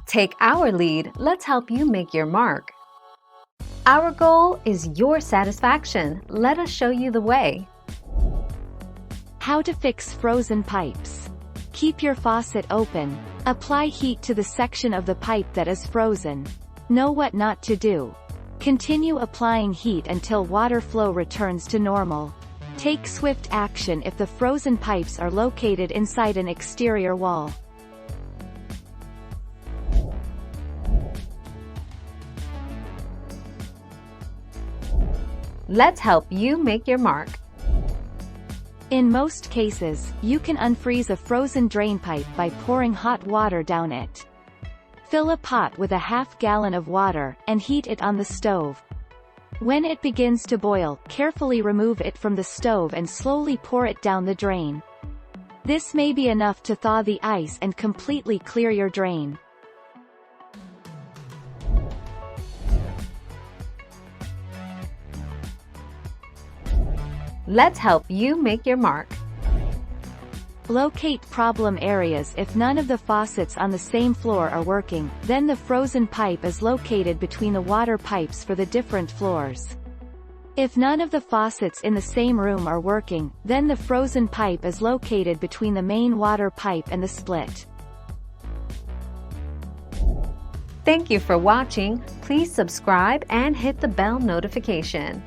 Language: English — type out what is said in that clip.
Take our lead, let's help you make your mark. Our goal is your satisfaction. Let us show you the way. How to fix frozen pipes. Keep your faucet open. Apply heat to the section of the pipe that is frozen. Know what not to do. Continue applying heat until water flow returns to normal. Take swift action if the frozen pipes are located inside an exterior wall. Let's help you make your mark. In most cases, you can unfreeze a frozen drain pipe by pouring hot water down it. Fill a pot with a half-gallon of water, and heat it on the stove. When it begins to boil, carefully remove it from the stove and slowly pour it down the drain. This may be enough to thaw the ice and completely clear your drain. Let's help you make your mark. Locate problem areas. If none of the faucets on the same floor are working, then the frozen pipe is located between the water pipes for the different floors. If none of the faucets in the same room are working, then the frozen pipe is located between the main water pipe and the split. Thank you for watching. Please subscribe and hit the bell notification.